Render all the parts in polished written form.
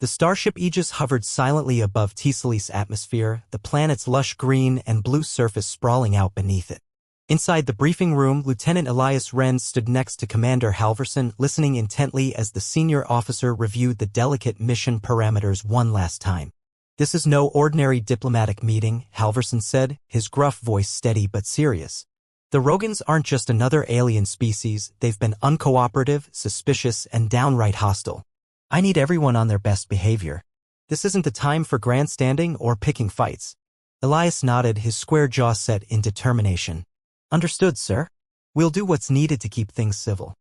The starship Aegis hovered silently above Tisali's atmosphere, the planet's lush green and blue surface sprawling out beneath it. Inside the briefing room, Lieutenant Elias Wren stood next to Commander Halverson, listening intently as the senior officer reviewed the delicate mission parameters one last time. "This is no ordinary diplomatic meeting," Halverson said, his gruff voice steady but serious. "The Rogans aren't just another alien species, they've been uncooperative, suspicious, and downright hostile. I need everyone on their best behavior. This isn't the time for grandstanding or picking fights." Elias nodded, his square jaw set in determination. "Understood, sir. We'll do what's needed to keep things civil."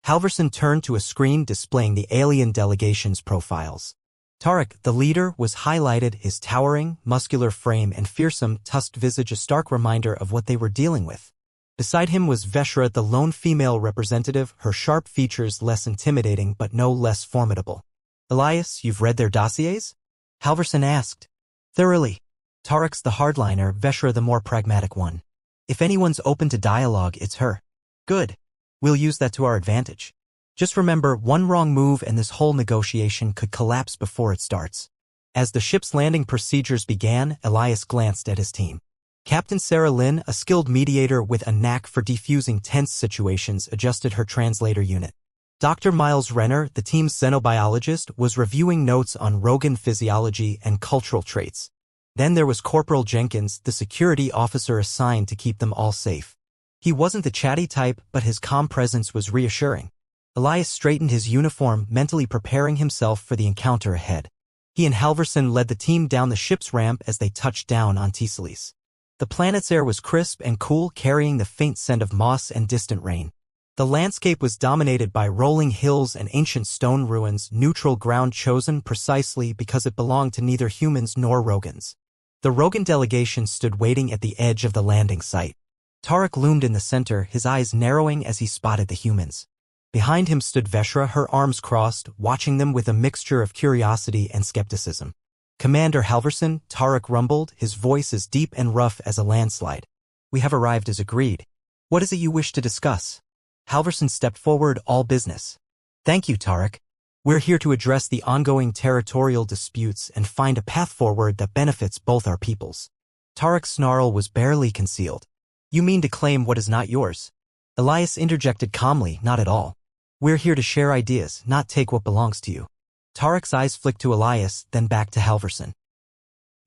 Halverson turned to a screen displaying the alien delegation's profiles. Tarek, the leader, was highlighted, his towering, muscular frame and fearsome, tusked visage a stark reminder of what they were dealing with. Beside him was Veshra, the lone female representative, her sharp features less intimidating but no less formidable. "Elias, you've read their dossiers?" Halverson asked. "Thoroughly. Tarek's the hardliner, Veshra the more pragmatic one. If anyone's open to dialogue, it's her." "Good. We'll use that to our advantage. Just remember, one wrong move and this whole negotiation could collapse before it starts." As the ship's landing procedures began, Elias glanced at his team. Captain Sarah Lynn, a skilled mediator with a knack for defusing tense situations, adjusted her translator unit. Dr. Miles Renner, the team's xenobiologist, was reviewing notes on Rogan physiology and cultural traits. Then there was Corporal Jenkins, the security officer assigned to keep them all safe. He wasn't the chatty type, but his calm presence was reassuring. Elias straightened his uniform, mentally preparing himself for the encounter ahead. He and Halverson led the team down the ship's ramp as they touched down on Tisalis. The planet's air was crisp and cool, carrying the faint scent of moss and distant rain. The landscape was dominated by rolling hills and ancient stone ruins, neutral ground chosen precisely because it belonged to neither humans nor Rogans. The Rogan delegation stood waiting at the edge of the landing site. Tarek loomed in the center, his eyes narrowing as he spotted the humans. Behind him stood Veshra, her arms crossed, watching them with a mixture of curiosity and skepticism. "Commander Halverson," Tarek rumbled, his voice as deep and rough as a landslide. "We have arrived as agreed. What is it you wish to discuss?" Halverson stepped forward, all business. "Thank you, Tarek. We're here to address the ongoing territorial disputes and find a path forward that benefits both our peoples." Tarek's snarl was barely concealed. "You mean to claim what is not yours?" Elias interjected calmly, "Not at all. We're here to share ideas, not take what belongs to you." Tarek's eyes flicked to Elias, then back to Halverson.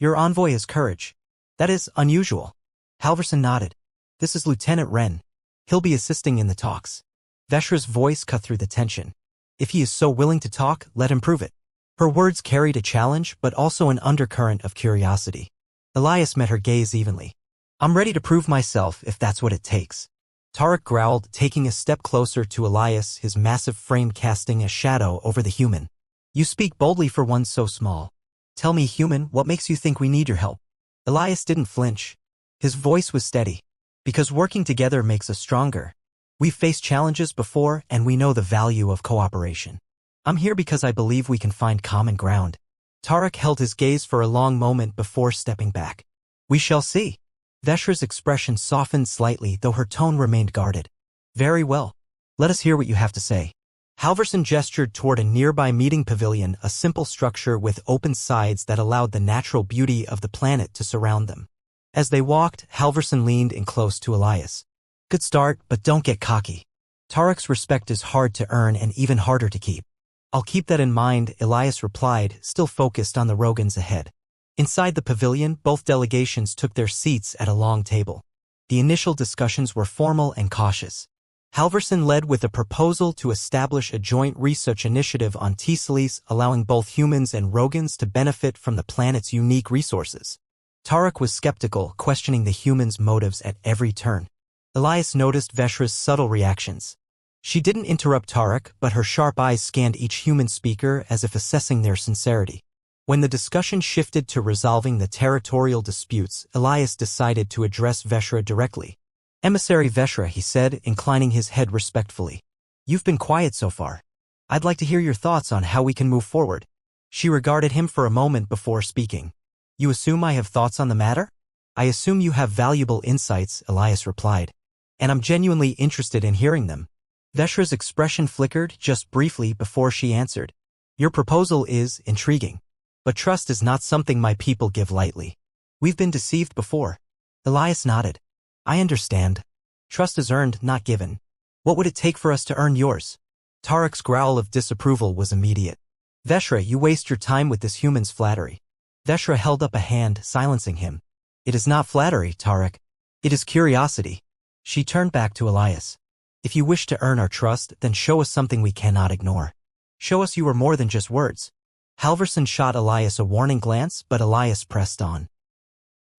"Your envoy has courage. That is unusual." Halverson nodded. "This is Lieutenant Wren. He'll be assisting in the talks." Veshra's voice cut through the tension. "If he is so willing to talk, let him prove it." Her words carried a challenge, but also an undercurrent of curiosity. Elias met her gaze evenly. "I'm ready to prove myself if that's what it takes." Tarek growled, taking a step closer to Elias, his massive frame casting a shadow over the human. "You speak boldly for one so small. Tell me, human, what makes you think we need your help?" Elias didn't flinch. His voice was steady. "Because working together makes us stronger. We've faced challenges before, and we know the value of cooperation. I'm here because I believe we can find common ground." Tarek held his gaze for a long moment before stepping back. "We shall see." Veshra's expression softened slightly, though her tone remained guarded. "Very well. Let us hear what you have to say." Halverson gestured toward a nearby meeting pavilion, a simple structure with open sides that allowed the natural beauty of the planet to surround them. As they walked, Halverson leaned in close to Elias. "Good start, but don't get cocky. Tarek's respect is hard to earn and even harder to keep." "I'll keep that in mind," Elias replied, still focused on the Rogans ahead. Inside the pavilion, both delegations took their seats at a long table. The initial discussions were formal and cautious. Halverson led with a proposal to establish a joint research initiative on Tisalis, allowing both humans and Rogans to benefit from the planet's unique resources. Tarek was skeptical, questioning the humans' motives at every turn. Elias noticed Veshra's subtle reactions. She didn't interrupt Tarek, but her sharp eyes scanned each human speaker as if assessing their sincerity. When the discussion shifted to resolving the territorial disputes, Elias decided to address Veshra directly. "Emissary Veshra," he said, inclining his head respectfully. "You've been quiet so far. I'd like to hear your thoughts on how we can move forward." She regarded him for a moment before speaking. "You assume I have thoughts on the matter?" "I assume you have valuable insights," Elias replied. "And I'm genuinely interested in hearing them." Veshra's expression flickered just briefly before she answered. Your proposal is intriguing. But trust is not something my people give lightly. We've been deceived before. Elias nodded. I understand. Trust is earned, not given. What would it take for us to earn yours? Tarek's growl of disapproval was immediate. Veshra, you waste your time with this human's flattery. Veshra held up a hand, silencing him. It is not flattery, Tarek. It is curiosity. She turned back to Elias. If you wish to earn our trust, then show us something we cannot ignore. Show us you are more than just words. Halverson shot Elias a warning glance, but Elias pressed on.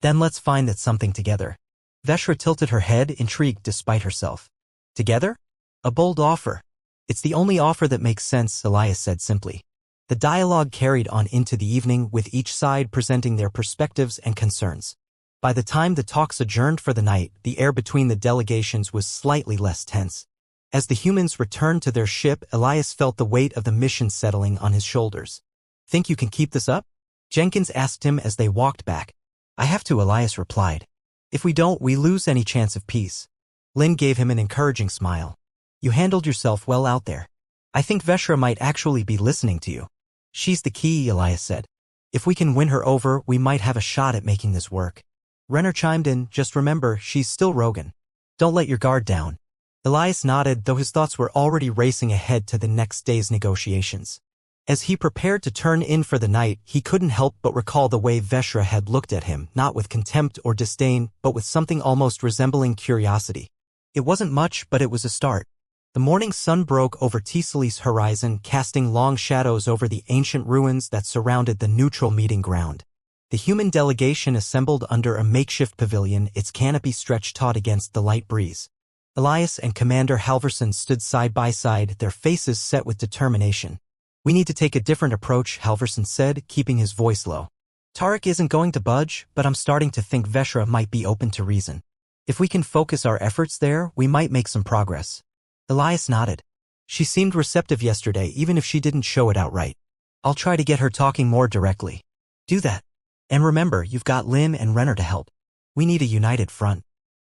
Then let's find that something together. Veshra tilted her head, intrigued despite herself. Together? A bold offer. It's the only offer that makes sense, Elias said simply. The dialogue carried on into the evening, with each side presenting their perspectives and concerns. By the time the talks adjourned for the night, the air between the delegations was slightly less tense. As the humans returned to their ship, Elias felt the weight of the mission settling on his shoulders. Think you can keep this up? Jenkins asked him as they walked back. I have to, Elias replied. If we don't, we lose any chance of peace. Lynn gave him an encouraging smile. You handled yourself well out there. I think Veshra might actually be listening to you. She's the key, Elias said. If we can win her over, we might have a shot at making this work. Renner chimed in, just remember, she's still Rogan. Don't let your guard down. Elias nodded, though his thoughts were already racing ahead to the next day's negotiations. As he prepared to turn in for the night, he couldn't help but recall the way Veshra had looked at him, not with contempt or disdain, but with something almost resembling curiosity. It wasn't much, but it was a start. The morning sun broke over Tisali's horizon, casting long shadows over the ancient ruins that surrounded the neutral meeting ground. The human delegation assembled under a makeshift pavilion, its canopy stretched taut against the light breeze. Elias and Commander Halverson stood side by side, their faces set with determination. We need to take a different approach, Halverson said, keeping his voice low. Tarek isn't going to budge, but I'm starting to think Veshra might be open to reason. If we can focus our efforts there, we might make some progress. Elias nodded. She seemed receptive yesterday, even if she didn't show it outright. I'll try to get her talking more directly. Do that. And remember, you've got Lynn and Renner to help. We need a united front.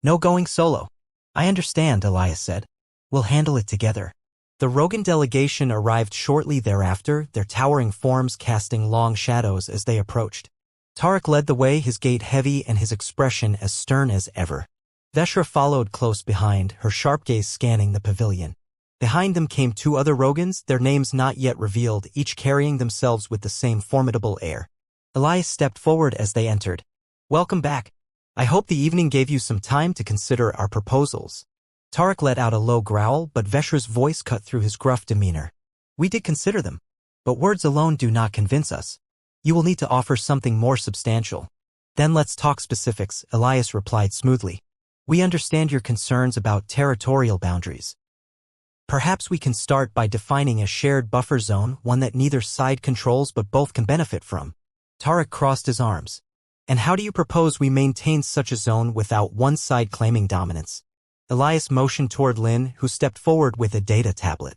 No going solo. I understand, Elias said. We'll handle it together. The Rogan delegation arrived shortly thereafter, their towering forms casting long shadows as they approached. Tarek led the way, his gait heavy and his expression as stern as ever. Veshra followed close behind, her sharp gaze scanning the pavilion. Behind them came two other Rogans, their names not yet revealed, each carrying themselves with the same formidable air. Elias stepped forward as they entered. Welcome back. I hope the evening gave you some time to consider our proposals. Tarek let out a low growl, but Veshra's voice cut through his gruff demeanor. We did consider them. But words alone do not convince us. You will need to offer something more substantial. Then let's talk specifics, Elias replied smoothly. We understand your concerns about territorial boundaries. Perhaps we can start by defining a shared buffer zone, one that neither side controls but both can benefit from. Tarek crossed his arms. And how do you propose we maintain such a zone without one side claiming dominance? Elias motioned toward Lynn, who stepped forward with a data tablet.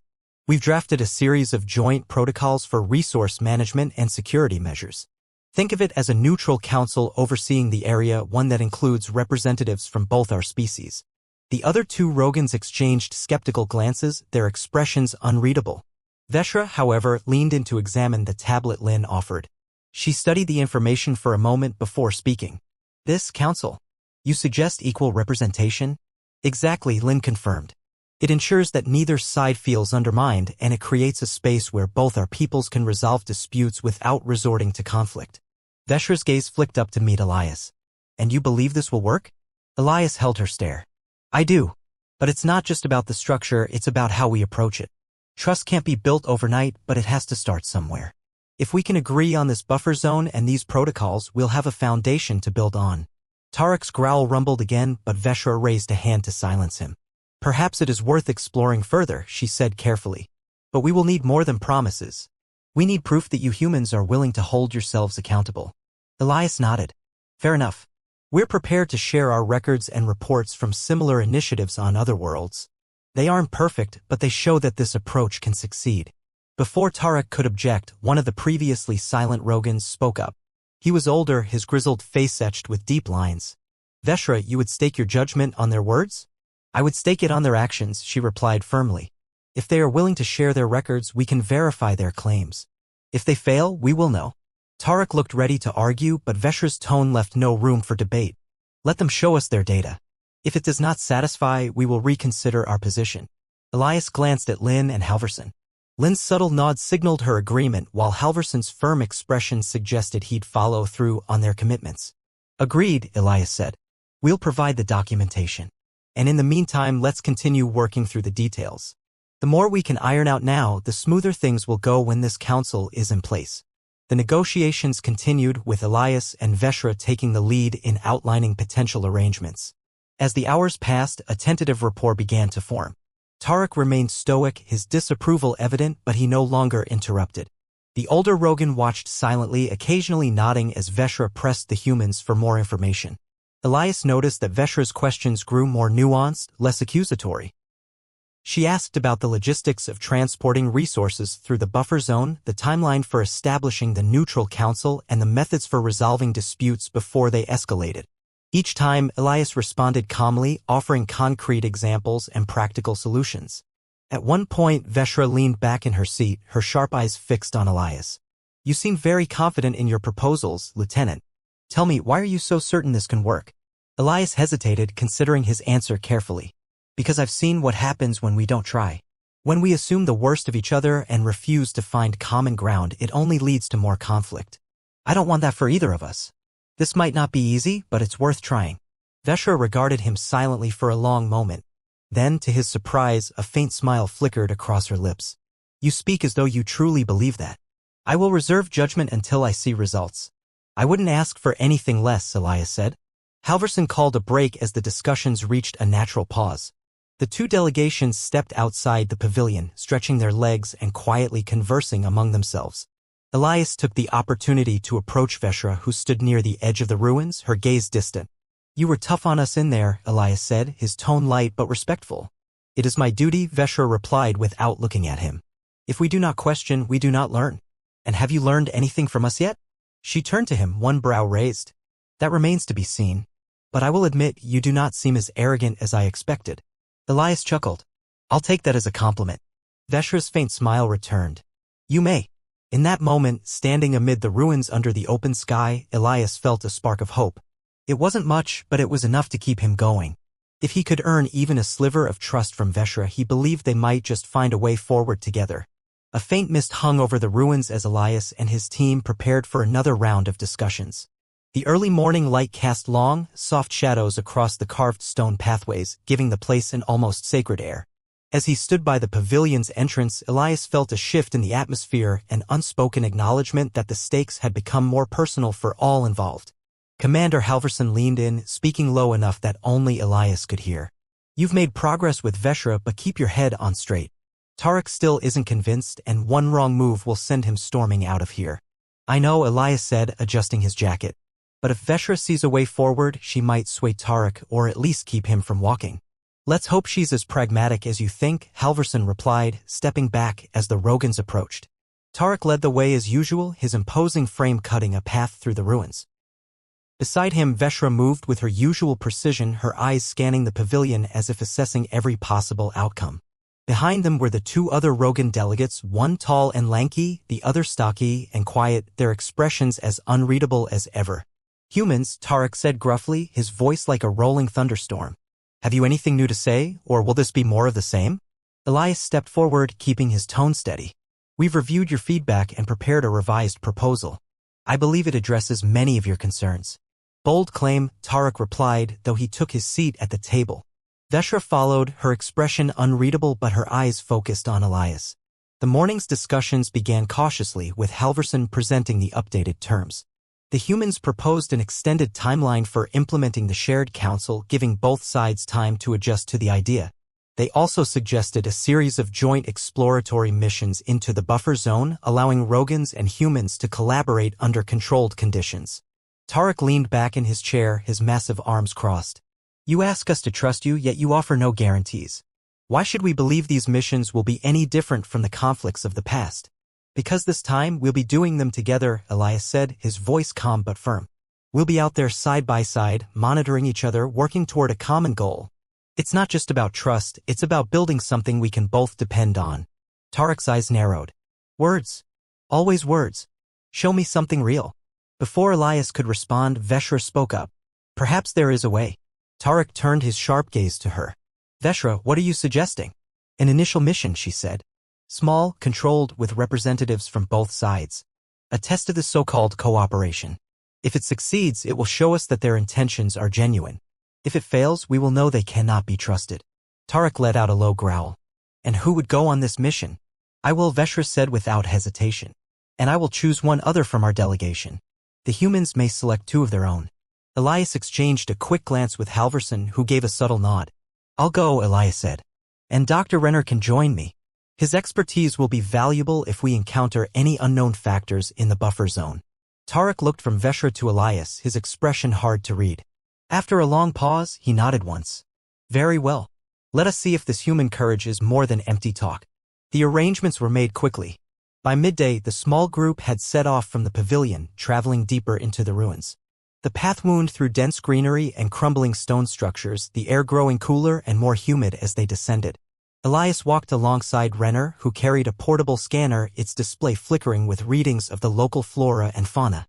We've drafted a series of joint protocols for resource management and security measures. Think of it as a neutral council overseeing the area, one that includes representatives from both our species. The other two Rogans exchanged skeptical glances, their expressions unreadable. Veshra, however, leaned in to examine the tablet Lynn offered. She studied the information for a moment before speaking. This council? You suggest equal representation? Exactly, Lynn confirmed. It ensures that neither side feels undermined, and it creates a space where both our peoples can resolve disputes without resorting to conflict. Veshra's gaze flicked up to meet Elias. And you believe this will work? Elias held her stare. I do. But it's not just about the structure, it's about how we approach it. Trust can't be built overnight, but it has to start somewhere. If we can agree on this buffer zone and these protocols, we'll have a foundation to build on. Tarek's growl rumbled again, but Veshra raised a hand to silence him. Perhaps it is worth exploring further, she said carefully. But we will need more than promises. We need proof that you humans are willing to hold yourselves accountable. Elias nodded. Fair enough. We're prepared to share our records and reports from similar initiatives on other worlds. They aren't perfect, but they show that this approach can succeed. Before Tarek could object, one of the previously silent Rogans spoke up. He was older, his grizzled face etched with deep lines. Veshra, you would stake your judgment on their words? I would stake it on their actions, she replied firmly. If they are willing to share their records, we can verify their claims. If they fail, we will know. Tarek looked ready to argue, but Veshra's tone left no room for debate. Let them show us their data. If it does not satisfy, we will reconsider our position. Elias glanced at Lynn and Halverson. Lynn's subtle nod signaled her agreement, while Halverson's firm expression suggested he'd follow through on their commitments. Agreed, Elias said. We'll provide the documentation. And in the meantime, let's continue working through the details. The more we can iron out now, the smoother things will go when this council is in place. The negotiations continued, with Elias and Veshra taking the lead in outlining potential arrangements. As the hours passed, a tentative rapport began to form. Tarek remained stoic, his disapproval evident, but he no longer interrupted. The older Rogan watched silently, occasionally nodding as Veshra pressed the humans for more information. Elias noticed that Veshra's questions grew more nuanced, less accusatory. She asked about the logistics of transporting resources through the buffer zone, the timeline for establishing the neutral council, and the methods for resolving disputes before they escalated. Each time, Elias responded calmly, offering concrete examples and practical solutions. At one point, Veshra leaned back in her seat, her sharp eyes fixed on Elias. You seem very confident in your proposals, Lieutenant. Tell me, why are you so certain this can work? Elias hesitated, considering his answer carefully. Because I've seen what happens when we don't try. When we assume the worst of each other and refuse to find common ground, it only leads to more conflict. I don't want that for either of us. This might not be easy, but it's worth trying. Veshra regarded him silently for a long moment. Then, to his surprise, a faint smile flickered across her lips. You speak as though you truly believe that. I will reserve judgment until I see results. I wouldn't ask for anything less, Elias said. Halverson called a break as the discussions reached a natural pause. The two delegations stepped outside the pavilion, stretching their legs and quietly conversing among themselves. Elias took the opportunity to approach Veshra, who stood near the edge of the ruins, her gaze distant. You were tough on us in there, Elias said, his tone light but respectful. It is my duty, Veshra replied without looking at him. If we do not question, we do not learn. And have you learned anything from us yet? She turned to him, one brow raised. That remains to be seen. But I will admit, you do not seem as arrogant as I expected. Elias chuckled. I'll take that as a compliment. Veshra's faint smile returned. You may. In that moment, standing amid the ruins under the open sky, Elias felt a spark of hope. It wasn't much, but it was enough to keep him going. If he could earn even a sliver of trust from Veshra, he believed they might just find a way forward together. A faint mist hung over the ruins as Elias and his team prepared for another round of discussions. The early morning light cast long, soft shadows across the carved stone pathways, giving the place an almost sacred air. As he stood by the pavilion's entrance, Elias felt a shift in the atmosphere, an unspoken acknowledgement that the stakes had become more personal for all involved. Commander Halverson leaned in, speaking low enough that only Elias could hear. You've made progress with Veshra, but keep your head on straight. Tarek still isn't convinced, and one wrong move will send him storming out of here. I know, Elias said, adjusting his jacket. But if Veshra sees a way forward, she might sway Tarek or at least keep him from walking. Let's hope she's as pragmatic as you think, Halverson replied, stepping back as the Rogans approached. Tarek led the way as usual, his imposing frame cutting a path through the ruins. Beside him, Veshra moved with her usual precision, her eyes scanning the pavilion as if assessing every possible outcome. Behind them were the two other Rogan delegates, one tall and lanky, the other stocky and quiet, their expressions as unreadable as ever. Humans, Tarek said gruffly, his voice like a rolling thunderstorm. Have you anything new to say, or will this be more of the same? Elias stepped forward, keeping his tone steady. We've reviewed your feedback and prepared a revised proposal. I believe it addresses many of your concerns. Bold claim, Tarek replied, though he took his seat at the table. Veshra followed, her expression unreadable but her eyes focused on Elias. The morning's discussions began cautiously, with Halverson presenting the updated terms. The humans proposed an extended timeline for implementing the shared council, giving both sides time to adjust to the idea. They also suggested a series of joint exploratory missions into the buffer zone, allowing Rogans and humans to collaborate under controlled conditions. Tarek leaned back in his chair, his massive arms crossed. You ask us to trust you, yet you offer no guarantees. Why should we believe these missions will be any different from the conflicts of the past? Because this time, we'll be doing them together, Elias said, his voice calm but firm. We'll be out there side by side, monitoring each other, working toward a common goal. It's not just about trust, it's about building something we can both depend on. Tarek's eyes narrowed. Words. Always words. Show me something real. Before Elias could respond, Veshra spoke up. Perhaps there is a way. Tarek turned his sharp gaze to her. Veshra, what are you suggesting? An initial mission, she said. Small, controlled, with representatives from both sides. A test of the so-called cooperation. If it succeeds, it will show us that their intentions are genuine. If it fails, we will know they cannot be trusted. Tarek let out a low growl. And who would go on this mission? I will, Veshra said without hesitation. And I will choose one other from our delegation. The humans may select 2 of their own. Elias exchanged a quick glance with Halverson, who gave a subtle nod. I'll go, Elias said. And Dr. Renner can join me. His expertise will be valuable if we encounter any unknown factors in the buffer zone. Tarek looked from Veshra to Elias, his expression hard to read. After a long pause, he nodded once. Very well. Let us see if this human courage is more than empty talk. The arrangements were made quickly. By midday, the small group had set off from the pavilion, traveling deeper into the ruins. The path wound through dense greenery and crumbling stone structures, the air growing cooler and more humid as they descended. Elias walked alongside Renner, who carried a portable scanner, its display flickering with readings of the local flora and fauna.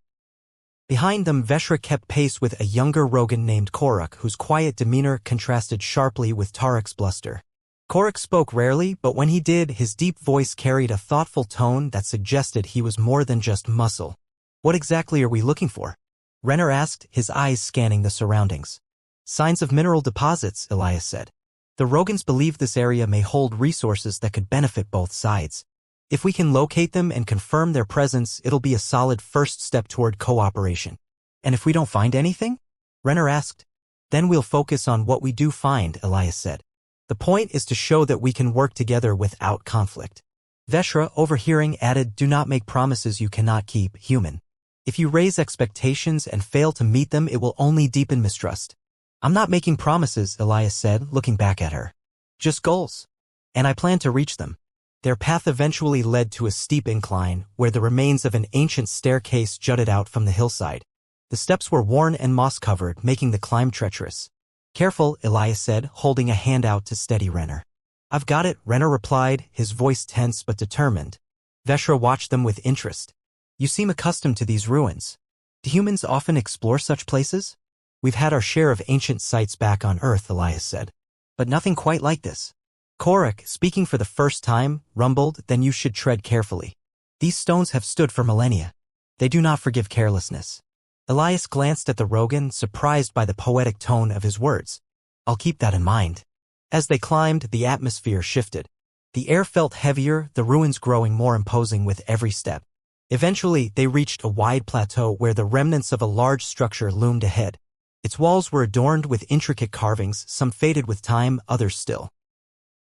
Behind them, Veshra kept pace with a younger Rogan named Koruk, whose quiet demeanor contrasted sharply with Tarek's bluster. Koruk spoke rarely, but when he did, his deep voice carried a thoughtful tone that suggested he was more than just muscle. What exactly are we looking for? Renner asked, his eyes scanning the surroundings. Signs of mineral deposits, Elias said. The Rogans believe this area may hold resources that could benefit both sides. If we can locate them and confirm their presence, it'll be a solid first step toward cooperation. And if we don't find anything? Renner asked. Then we'll focus on what we do find, Elias said. The point is to show that we can work together without conflict. Veshra, overhearing, added, do not make promises you cannot keep, human. If you raise expectations and fail to meet them, it will only deepen mistrust. I'm not making promises, Elias said, looking back at her. Just goals. And I plan to reach them. Their path eventually led to a steep incline, where the remains of an ancient staircase jutted out from the hillside. The steps were worn and moss-covered, making the climb treacherous. Careful, Elias said, holding a hand out to steady Renner. I've got it, Renner replied, his voice tense but determined. Veshra watched them with interest. You seem accustomed to these ruins. Do humans often explore such places? We've had our share of ancient sites back on Earth, Elias said. But nothing quite like this. Koruk, speaking for the first time, rumbled, then you should tread carefully. These stones have stood for millennia. They do not forgive carelessness. Elias glanced at the Rogan, surprised by the poetic tone of his words. I'll keep that in mind. As they climbed, the atmosphere shifted. The air felt heavier, the ruins growing more imposing with every step. Eventually, they reached a wide plateau where the remnants of a large structure loomed ahead. Its walls were adorned with intricate carvings, some faded with time, others still.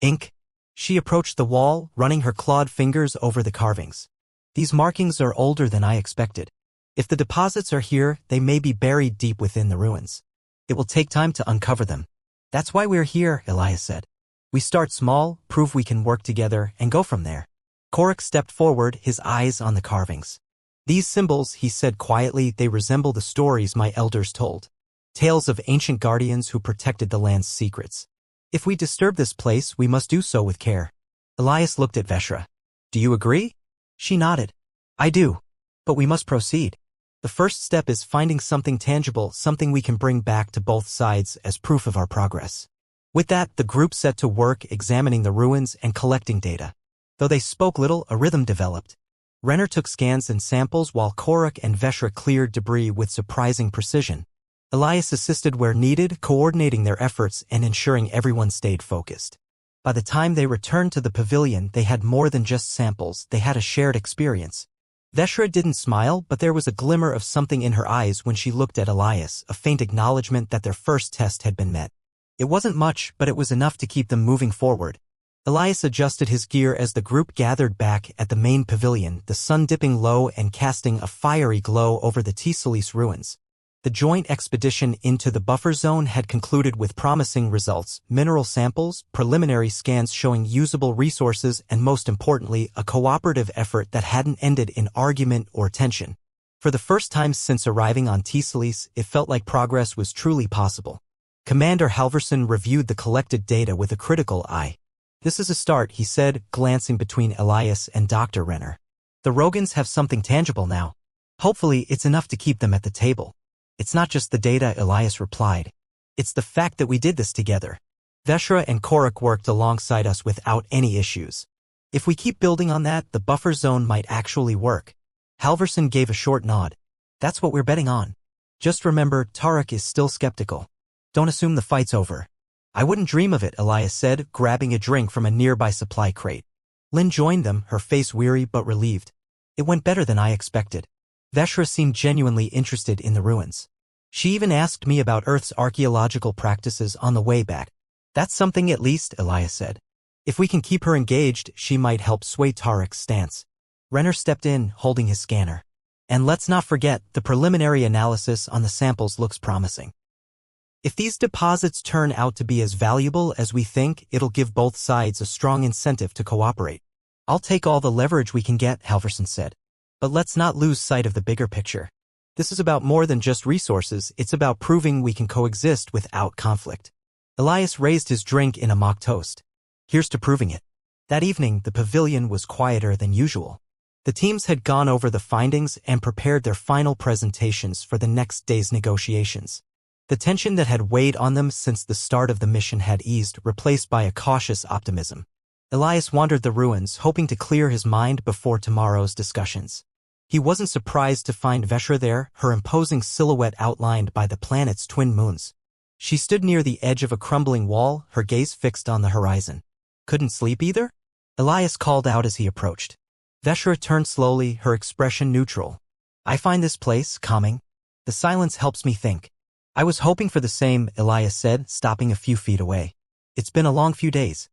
Ink. She approached the wall, running her clawed fingers over the carvings. These markings are older than I expected. If the deposits are here, they may be buried deep within the ruins. It will take time to uncover them. That's why we're here, Elias said. We start small, prove we can work together, and go from there. Koruk stepped forward, his eyes on the carvings. These symbols, he said quietly, they resemble the stories my elders told. Tales of ancient guardians who protected the land's secrets. If we disturb this place, we must do so with care. Elias looked at Veshra. Do you agree? She nodded. I do. But we must proceed. The first step is finding something tangible, something we can bring back to both sides as proof of our progress. With that, the group set to work examining the ruins and collecting data. Though they spoke little, a rhythm developed. Renner took scans and samples while Koruk and Veshra cleared debris with surprising precision. Elias assisted where needed, coordinating their efforts and ensuring everyone stayed focused. By the time they returned to the pavilion, they had more than just samples, they had a shared experience. Veshra didn't smile, but there was a glimmer of something in her eyes when she looked at Elias, a faint acknowledgement that their first test had been met. It wasn't much, but it was enough to keep them moving forward. Elias adjusted his gear as the group gathered back at the main pavilion, the sun dipping low and casting a fiery glow over the Tisalis ruins. The joint expedition into the buffer zone had concluded with promising results, mineral samples, preliminary scans showing usable resources, and most importantly, a cooperative effort that hadn't ended in argument or tension. For the first time since arriving on Tisalis, it felt like progress was truly possible. Commander Halverson reviewed the collected data with a critical eye. This is a start, he said, glancing between Elias and Dr. Renner. The Rogans have something tangible now. Hopefully, it's enough to keep them at the table. It's not just the data, Elias replied. It's the fact that we did this together. Veshra and Korak worked alongside us without any issues. If we keep building on that, the buffer zone might actually work. Halverson gave a short nod. That's what we're betting on. Just remember, Tarek is still skeptical. Don't assume the fight's over. I wouldn't dream of it, Elias said, grabbing a drink from a nearby supply crate. Lynn joined them, her face weary but relieved. It went better than I expected. Veshra seemed genuinely interested in the ruins. She even asked me about Earth's archaeological practices on the way back. That's something at least, Elias said. If we can keep her engaged, she might help sway Tarek's stance. Renner stepped in, holding his scanner. And let's not forget, the preliminary analysis on the samples looks promising. If these deposits turn out to be as valuable as we think, it'll give both sides a strong incentive to cooperate. I'll take all the leverage we can get, Halverson said. But let's not lose sight of the bigger picture. This is about more than just resources, it's about proving we can coexist without conflict. Elias raised his drink in a mock toast. Here's to proving it. That evening, the pavilion was quieter than usual. The teams had gone over the findings and prepared their final presentations for the next day's negotiations. The tension that had weighed on them since the start of the mission had eased, replaced by a cautious optimism. Elias wandered the ruins, hoping to clear his mind before tomorrow's discussions. He wasn't surprised to find Veshra there, her imposing silhouette outlined by the planet's twin moons. She stood near the edge of a crumbling wall, her gaze fixed on the horizon. Couldn't sleep either? Elias called out as he approached. Veshra turned slowly, her expression neutral. I find this place calming. The silence helps me think. I was hoping for the same, Elias said, stopping a few feet away. It's been a long few days.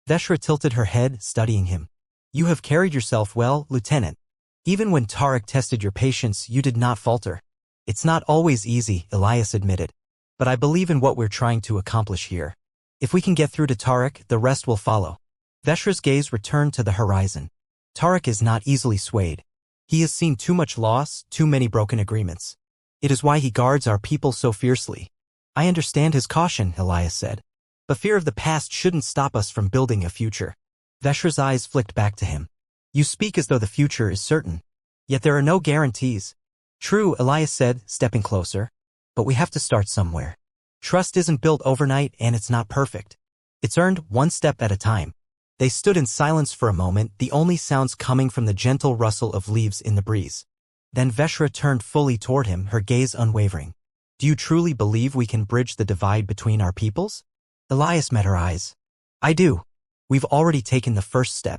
Veshra tilted her head, studying him. You have carried yourself well, Lieutenant. Even when Tarek tested your patience, you did not falter. It's not always easy, Elias admitted. But I believe in what we're trying to accomplish here. If we can get through to Tarek, the rest will follow. Veshra's gaze returned to the horizon. Tarek is not easily swayed. He has seen too much loss, too many broken agreements. It is why he guards our people so fiercely. I understand his caution, Elias said. But fear of the past shouldn't stop us from building a future. Veshra's eyes flicked back to him. You speak as though the future is certain. Yet there are no guarantees. True, Elias said, stepping closer. But we have to start somewhere. Trust isn't built overnight and it's not perfect. It's earned one step at a time. They stood in silence for a moment, the only sounds coming from the gentle rustle of leaves in the breeze. Then Veshra turned fully toward him, her gaze unwavering. Do you truly believe we can bridge the divide between our peoples? Elias met her eyes. I do. We've already taken the first step.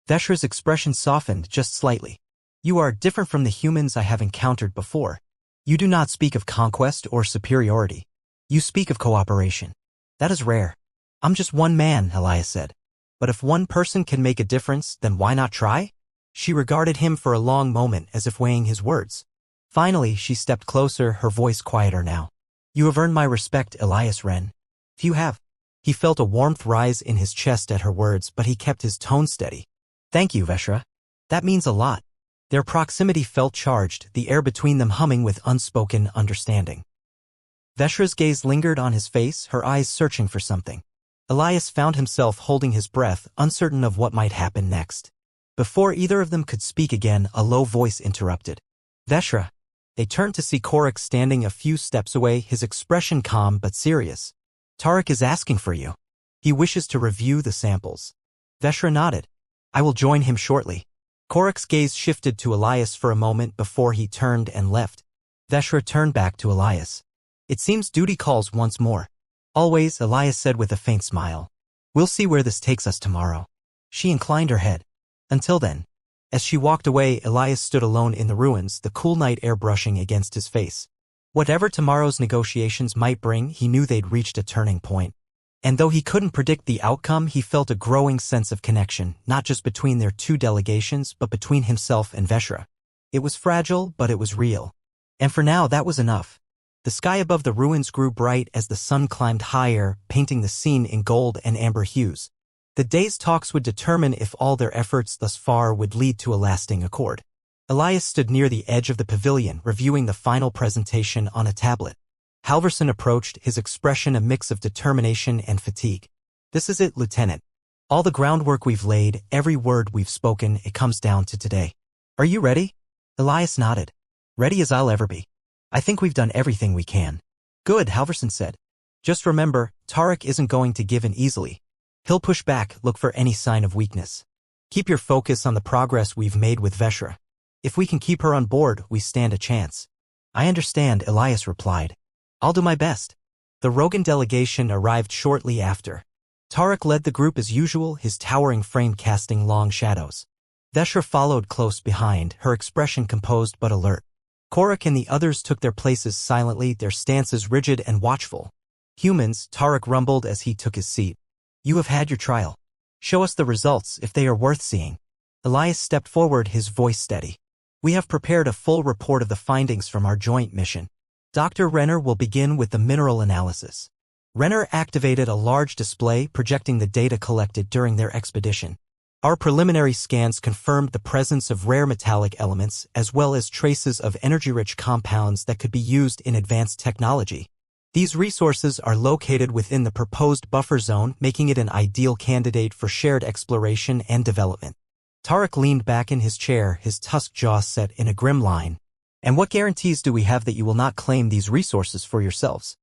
Veshra's expression softened just slightly. You are different from the humans I have encountered before. You do not speak of conquest or superiority. You speak of cooperation. That is rare. I'm just one man, Elias said. But if one person can make a difference, then why not try? She regarded him for a long moment as if weighing his words. Finally, she stepped closer, her voice quieter now. You have earned my respect, Elias Wren. If you have. He felt a warmth rise in his chest at her words, but he kept his tone steady. Thank you, Veshra. That means a lot. Their proximity felt charged, the air between them humming with unspoken understanding. Veshra's gaze lingered on his face, her eyes searching for something. Elias found himself holding his breath, uncertain of what might happen next. Before either of them could speak again, a low voice interrupted. Veshra. They turned to see Korak standing a few steps away, his expression calm but serious. Tarek is asking for you. He wishes to review the samples. Veshra nodded. I will join him shortly. Korak's gaze shifted to Elias for a moment before he turned and left. Veshra turned back to Elias. It seems duty calls once more. Always, Elias said with a faint smile. We'll see where this takes us tomorrow. She inclined her head. Until then. As she walked away, Elias stood alone in the ruins, the cool night air brushing against his face. Whatever tomorrow's negotiations might bring, he knew they'd reached a turning point. And though he couldn't predict the outcome, he felt a growing sense of connection, not just between their two delegations, but between himself and Veshra. It was fragile, but it was real. And for now, that was enough. The sky above the ruins grew bright as the sun climbed higher, painting the scene in gold and amber hues. The day's talks would determine if all their efforts thus far would lead to a lasting accord. Elias stood near the edge of the pavilion, reviewing the final presentation on a tablet. Halverson approached, his expression a mix of determination and fatigue. This is it, Lieutenant. All the groundwork we've laid, every word we've spoken, it comes down to today. Are you ready? Elias nodded. Ready as I'll ever be. I think we've done everything we can. Good, Halverson said. Just remember, Tarek isn't going to give in easily. He'll push back, look for any sign of weakness. Keep your focus on the progress we've made with Veshra. If we can keep her on board, we stand a chance. I understand, Elias replied. I'll do my best. The Rogan delegation arrived shortly after. Tarek led the group as usual, his towering frame casting long shadows. Veshra followed close behind, her expression composed but alert. Korak and the others took their places silently, their stances rigid and watchful. Humans, Tarek rumbled as he took his seat. You have had your trial. Show us the results if they are worth seeing. Elias stepped forward, his voice steady. We have prepared a full report of the findings from our joint mission. Dr. Renner will begin with the mineral analysis. Renner activated a large display projecting the data collected during their expedition. Our preliminary scans confirmed the presence of rare metallic elements as well as traces of energy-rich compounds that could be used in advanced technology. These resources are located within the proposed buffer zone, making it an ideal candidate for shared exploration and development. Tarek leaned back in his chair, his tusked jaw set in a grim line. And what guarantees do we have that you will not claim these resources for yourselves?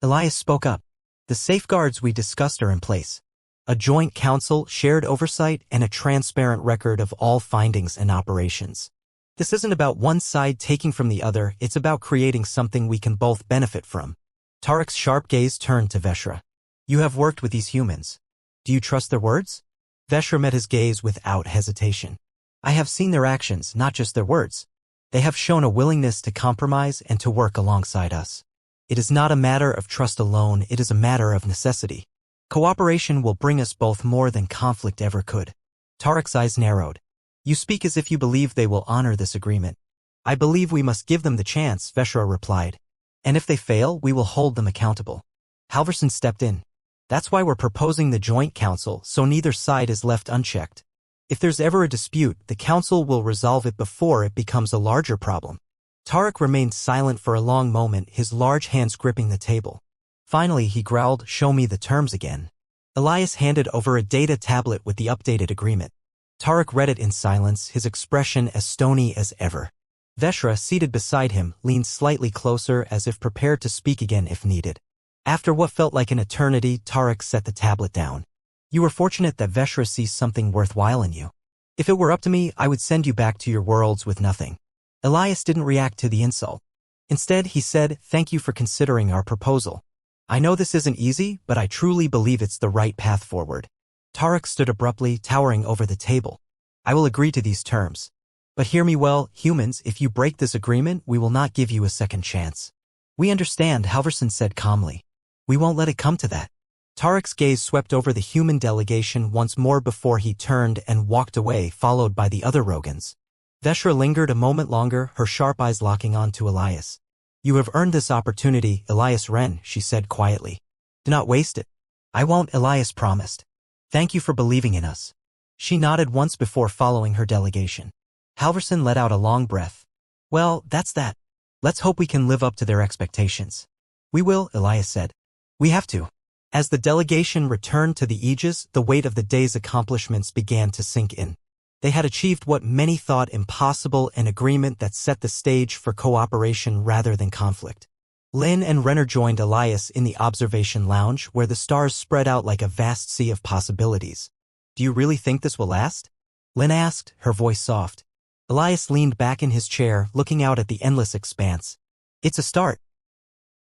Elias spoke up. The safeguards we discussed are in place. A joint council, shared oversight, and a transparent record of all findings and operations. This isn't about one side taking from the other, it's about creating something we can both benefit from. Tarek's sharp gaze turned to Veshra. You have worked with these humans. Do you trust their words? Veshra met his gaze without hesitation. I have seen their actions, not just their words. They have shown a willingness to compromise and to work alongside us. It is not a matter of trust alone, it is a matter of necessity. Cooperation will bring us both more than conflict ever could. Tarek's eyes narrowed. You speak as if you believe they will honor this agreement. I believe we must give them the chance, Veshra replied. And if they fail, we will hold them accountable. Halverson stepped in. That's why we're proposing the joint council, so neither side is left unchecked. If there's ever a dispute, the council will resolve it before it becomes a larger problem. Tarek remained silent for a long moment, his large hands gripping the table. Finally, he growled, show me the terms again. Elias handed over a data tablet with the updated agreement. Tarek read it in silence, his expression as stony as ever. Veshra, seated beside him, leaned slightly closer as if prepared to speak again if needed. After what felt like an eternity, Tarek set the tablet down. You were fortunate that Veshra sees something worthwhile in you. If it were up to me, I would send you back to your worlds with nothing. Elias didn't react to the insult. Instead, he said, thank you for considering our proposal. I know this isn't easy, but I truly believe it's the right path forward. Tarek stood abruptly, towering over the table. I will agree to these terms. But hear me well, humans, if you break this agreement, we will not give you a second chance. We understand, Halverson said calmly. We won't let it come to that. Tarek's gaze swept over the human delegation once more before he turned and walked away, followed by the other Rogans. Veshra lingered a moment longer, her sharp eyes locking on to Elias. You have earned this opportunity, Elias Wren, she said quietly. Do not waste it. I won't, Elias promised. Thank you for believing in us. She nodded once before following her delegation. Halverson let out a long breath. Well, that's that. Let's hope we can live up to their expectations. We will, Elias said. We have to. As the delegation returned to the Aegis, the weight of the day's accomplishments began to sink in. They had achieved what many thought impossible, an agreement that set the stage for cooperation rather than conflict. Lynn and Renner joined Elias in the observation lounge where the stars spread out like a vast sea of possibilities. Do you really think this will last? Lynn asked, her voice soft. Elias leaned back in his chair, looking out at the endless expanse. It's a start.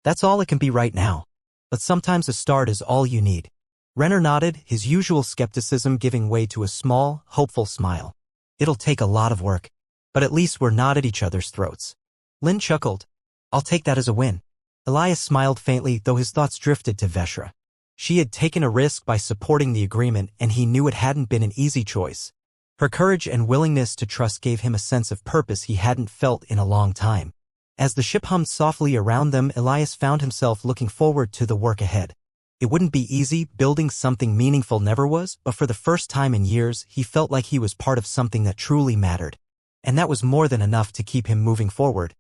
That's all it can be right now. But sometimes a start is all you need. Renner nodded, his usual skepticism giving way to a small, hopeful smile. It'll take a lot of work. But at least we're not at each other's throats. Lynn chuckled. I'll take that as a win. Elias smiled faintly, though his thoughts drifted to Veshra. She had taken a risk by supporting the agreement, and he knew it hadn't been an easy choice. Her courage and willingness to trust gave him a sense of purpose he hadn't felt in a long time. As the ship hummed softly around them, Elias found himself looking forward to the work ahead. It wouldn't be easy, building something meaningful never was, but for the first time in years, he felt like he was part of something that truly mattered. And that was more than enough to keep him moving forward.